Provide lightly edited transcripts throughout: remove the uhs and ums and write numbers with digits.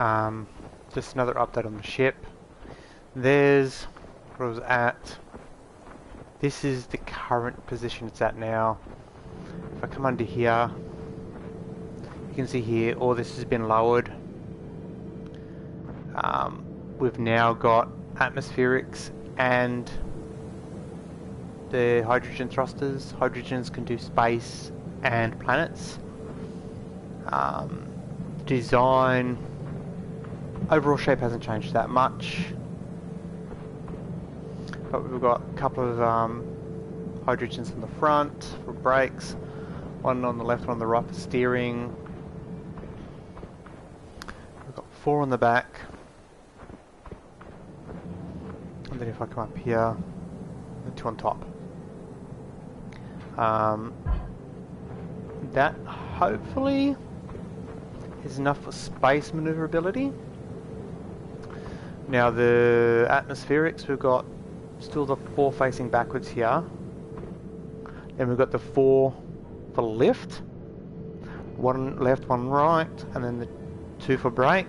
Um, just another update on the ship. There's where I was at. This is the current position it's at now. If I come under here, you can see here all this has been lowered. We've now got atmospherics and the hydrogen thrusters. Hydrogens can do space and planets. Design, overall shape hasn't changed that much, but we've got a couple of hydrogens on the front for brakes, one on the left, one on the right for steering. We've got 4 on the back, and then if I come up here, the 2 on top. That hopefully is enough for space maneuverability. Now the atmospherics, we've got still the 4 facing backwards here. Then we've got the 4 for lift, 1 left, 1 right, and then the 2 for brake.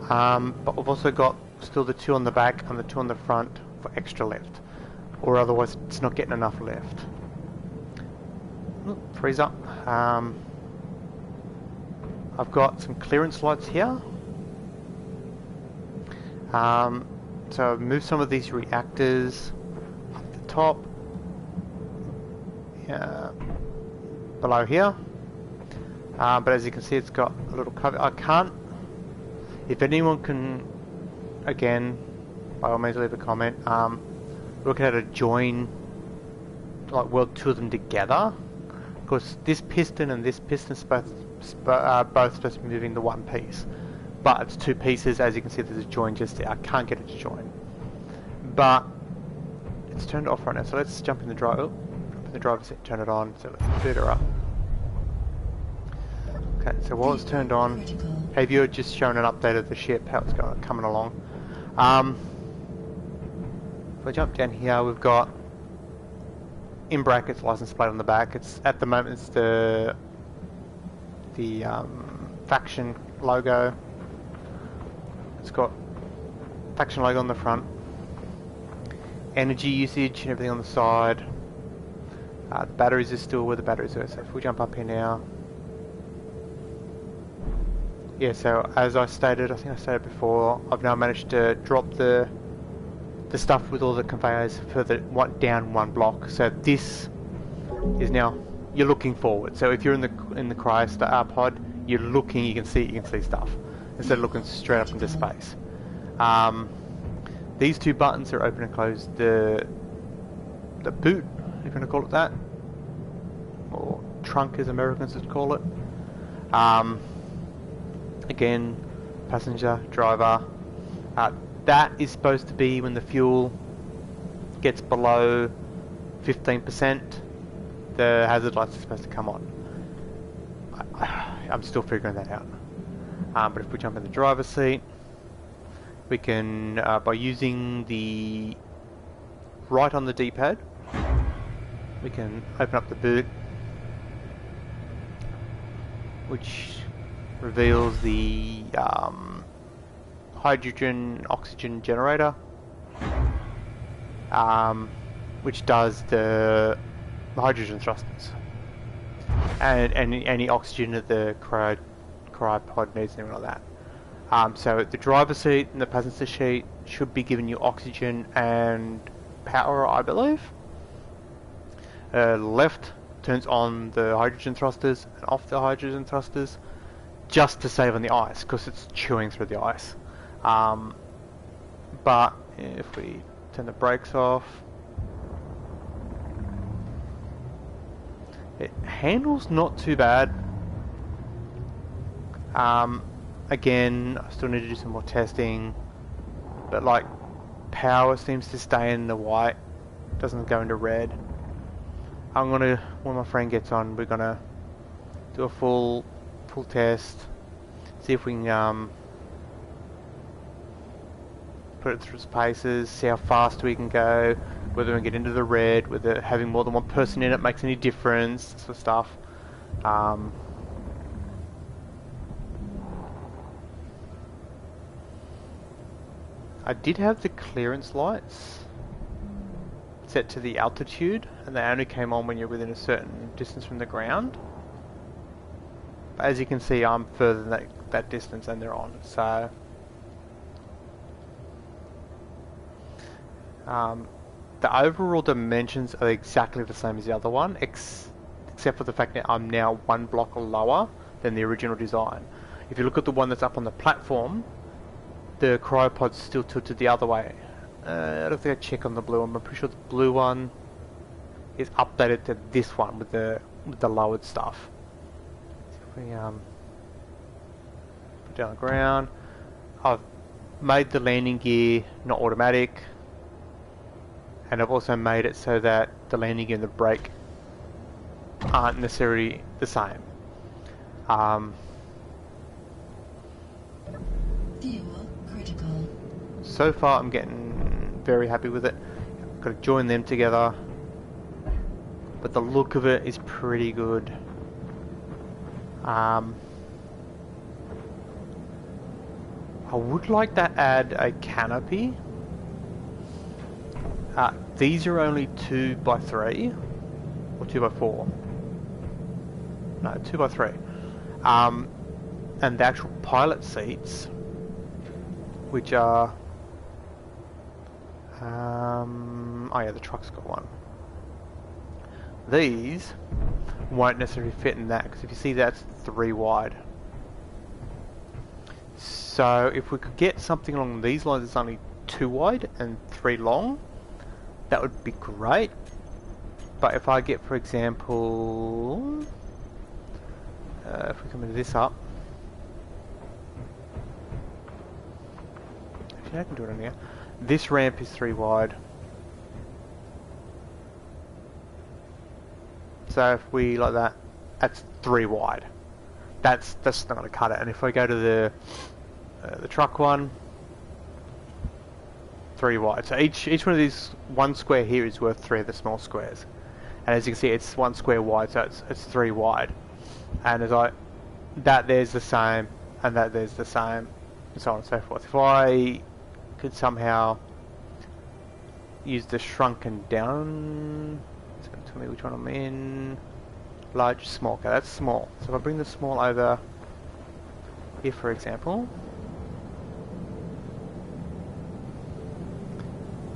But we've also got still the 2 on the back and the 2 on the front for extra lift, or otherwise it's not getting enough lift. Freeze up. I've got some clearance lights here. So I've moved some of these reactors up the top, below here. But as you can see, it's got a little cover. I can't. If anyone can, again, by all means leave a comment. Look at how to join, like weld 2 of them together, because this piston and this piston are both supposed to be moving the 1 piece, but it's 2 pieces. As you can see, there's a join just there. I can't get it to join, but it's turned off right now. So let's jump in the driver's seat, turn it on. So let's boot her up. Okay, so while it's turned on, hey viewer, just showing an update of the ship, how it's coming along. If I jump down here, we've got in brackets license plate on the back. It's at the moment it's the faction logo. It's got faction logo on the front. Energy usage and everything on the side. The batteries are still where the batteries are. So if we jump up here now, yeah. So as I stated, I think I stated before, I've now managed to drop the stuff with all the conveyors further down 1 block. So this is now, you're looking forward. So if you're in the cryo pod, you're looking, you can see stuff instead of looking straight up into space. These 2 buttons are open and close the boot, if you want to call it that, or trunk as Americans would call it. Again, passenger, driver. That is supposed to be when the fuel gets below 15%, the hazard lights are supposed to come on. I'm still figuring that out. But if we jump in the driver's seat, we can, by using the right on the D-pad, we can open up the boot, which reveals the hydrogen oxygen generator, which does the hydrogen thrusters and any oxygen that the cryopod needs, anything like that. So the driver's seat and the passenger seat should be giving you oxygen and power, I believe. Left turns on the hydrogen thrusters and off the hydrogen thrusters, just to save on the ice, because it's chewing through the ice. But if we turn the brakes off, it handles not too bad. Again, I still need to do some more testing, but like power seems to stay in the white, doesn't go into red. I'm gonna, when my friend gets on, we're gonna do a full test, see if we can put it through its paces, see how fast we can go, whether we can get into the red, whether having more than 1 person in it makes any difference, that sort of stuff. I did have the clearance lights set to the altitude, and they only came on when you're within a certain distance from the ground. But as you can see, I'm further than that distance and they're on, so... the overall dimensions are exactly the same as the other one, except for the fact that I'm now one block lower than the original design. If you look at the one that's up on the platform, the cryopod's still tilted the other way. I don't think I check on the blue one, but I'm pretty sure the blue one is updated to this one with the lowered stuff. So if we put down the ground, I've made the landing gear not automatic, and I've also made it so that the landing gear and the brake aren't necessarily the same. Fuel critical. So far I'm getting very happy with it. I've got to join them together, but the look of it is pretty good. I would like to add a canopy. These are only 2x3 or 2x4. No, 2x3. And the actual pilot seats, which are oh yeah, the truck's got one. These won't necessarily fit in that, because if you see, that's 3 wide. So if we could get something along these lines that's only 2 wide and 3 long, that would be great. But if I get, for example, if we come into this up, actually I can do it on here. This ramp is 3 wide. So if we like that, that's 3 wide. That's not going to cut it. And if I go to the truck one, 3 wide. So each one of these, 1 square here is worth 3 of the small squares. And as you can see, it's 1 square wide, so it's 3 wide. And as that there's the same, and that there's the same, and so on and so forth. If I could somehow use the shrunken down, it's going to tell me which one I'm in. Large, small. Okay, that's small. So if I bring the small over here, for example,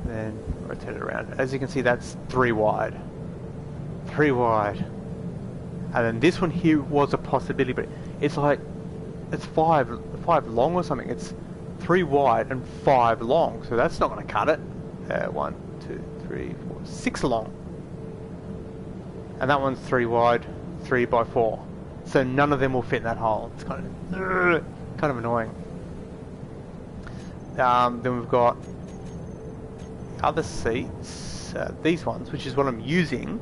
then rotate it around. As you can see, that's 3 wide. 3 wide. And then this one here was a possibility, but it's like, it's 5 long or something. It's 3 wide and 5 long, so that's not going to cut it. 1, 2, 3, 4, 6 long. And that one's 3 wide, 3x4. So none of them will fit in that hole. It's kind of annoying. Then we've got other seats, these ones, which is what I'm using.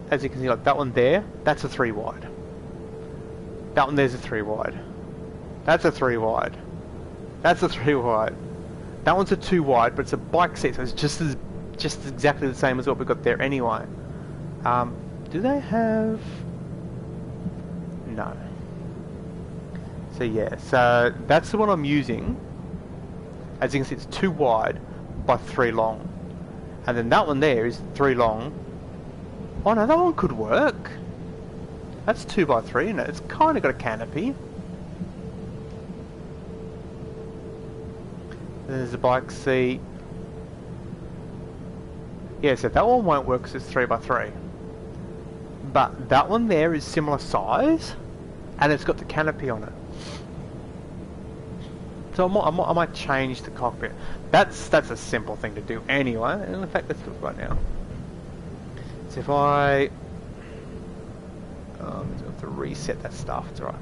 As you can see, like that one there, that's a 3 wide. That one there's a 3 wide. That's a 3 wide. That's a 3 wide. That one's a 2 wide, but it's a bike seat, so it's just exactly the same as what we've got there anyway. Do they have... No. So yeah, so that's the one I'm using. As you can see, it's 2 wide by 3 long. And then that one there is 3 long. Oh no, that one could work. That's 2x3, isn't it? It's kind of got a canopy. There's a bike seat. Yeah, so that one won't work because it's 3x3. But that one there is similar size, and it's got the canopy on it. So I might change the cockpit. That's a simple thing to do anyway. And in fact, let's do it right now. So if I have to reset that stuff. It's alright.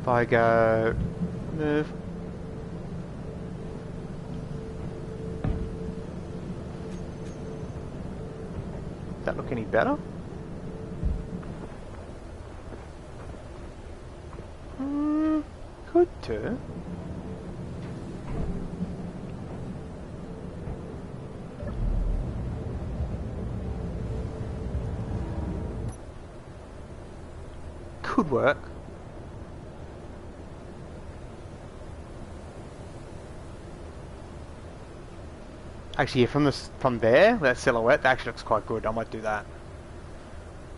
If I go move. Does that look any better? Could do. Could work. Actually, yeah, from there, that silhouette, that actually looks quite good. I might do that.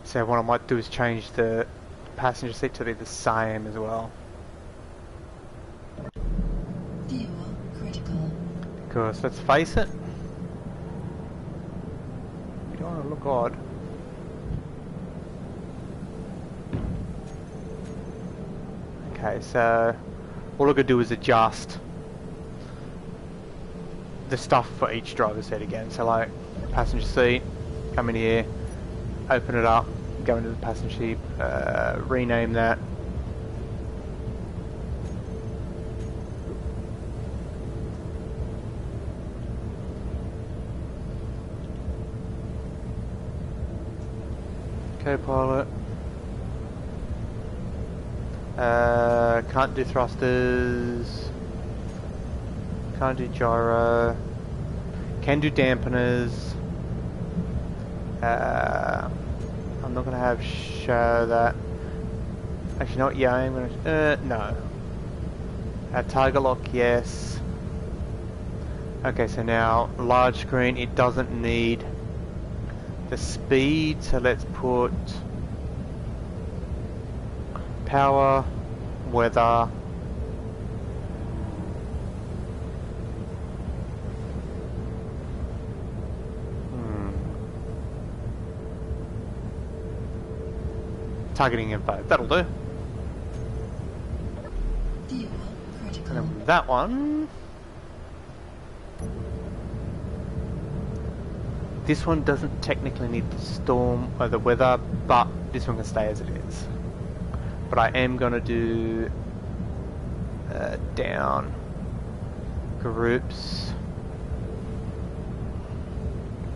So what I might do is change the passenger seat to be the same as well. Fuel critical. Because let's face it, you don't want to look odd. Okay, so all I could do is adjust the stuff for each driver's seat again. So like passenger seat, come in here, open it up, go into the passenger seat, rename that. Co-pilot. Can't do thrusters. Can't do gyro. Can do dampeners. I'm not gonna have show that. Actually, not yeah. I'm gonna no. Target lock, yes. Okay, so now large screen. It doesn't need the speed, so let's put power, weather. Targeting info, that'll do. Fuel And critical. then with that one, this one doesn't technically need the storm or the weather, but this one can stay as it is. But I am going to do down groups,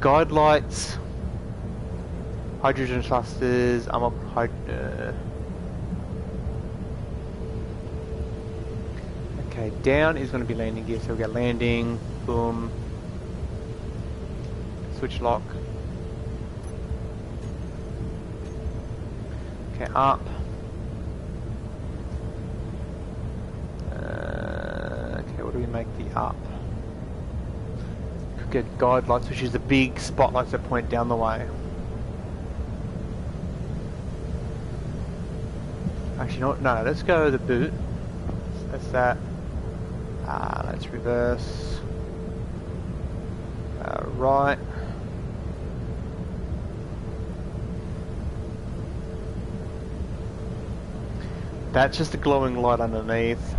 guide lights, hydrogen clusters. I'm up okay, down is going to be landing gear, so we get landing, boom, switch lock. Okay, up. Okay, what do we make the up? Could get guide lights, which is the big spotlights that point down the way. Actually, no, let's go the boot. That's that. Let's reverse. Right. That's just a glowing light underneath.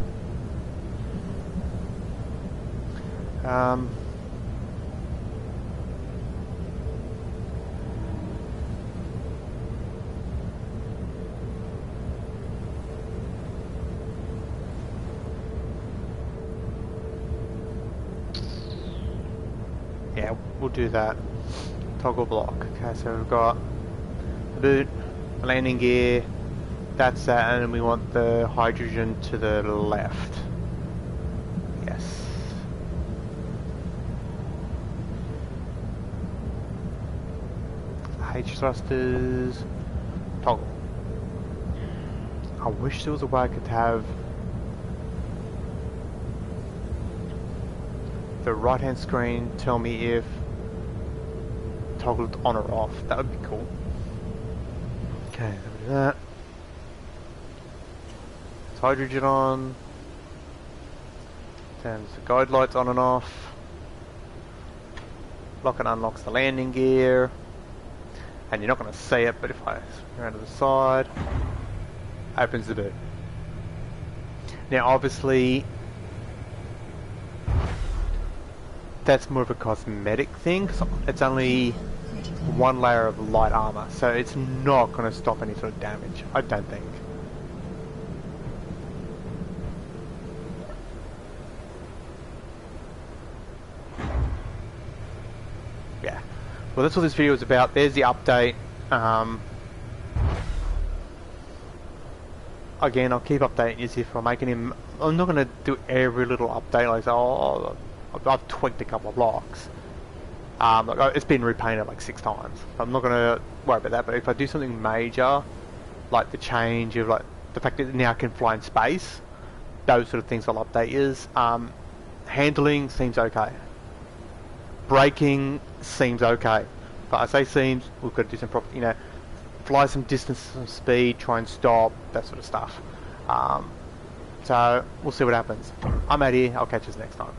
Yeah, we'll do that. Toggle block. Okay, so we've got boot, landing gear, that's that, and then we want the hydrogen to the left. Yes. H thrusters, toggle. I wish there was a way I could have the right hand screen tell me if toggled on or off. That would be cool. Okay, do that. It's hydrogen on. Turns the guide lights on and off. Lock and unlocks the landing gear. And you're not going to see it, but if I swing around to the side, opens the boot. Now obviously that's more of a cosmetic thing, because it's only one layer of light armor, so it's not going to stop any sort of damage, I don't think. Yeah, well that's what this video is about. There's the update. Again, I'll keep updating you if I'm making him. I'm not going to do every little update like, oh, I've tweaked a couple of blocks. It's been repainted like 6 times. I'm not going to worry about that, but if I do something major, like the change of like the fact that it now can fly in space, those sort of things I'll update you. Handling seems okay. braking seems okay, but I say seems, we've got to do some proper, you know, fly some distance, some speed, try and stop, that sort of stuff. So we'll see what happens. I'm out here, I'll catch you next time.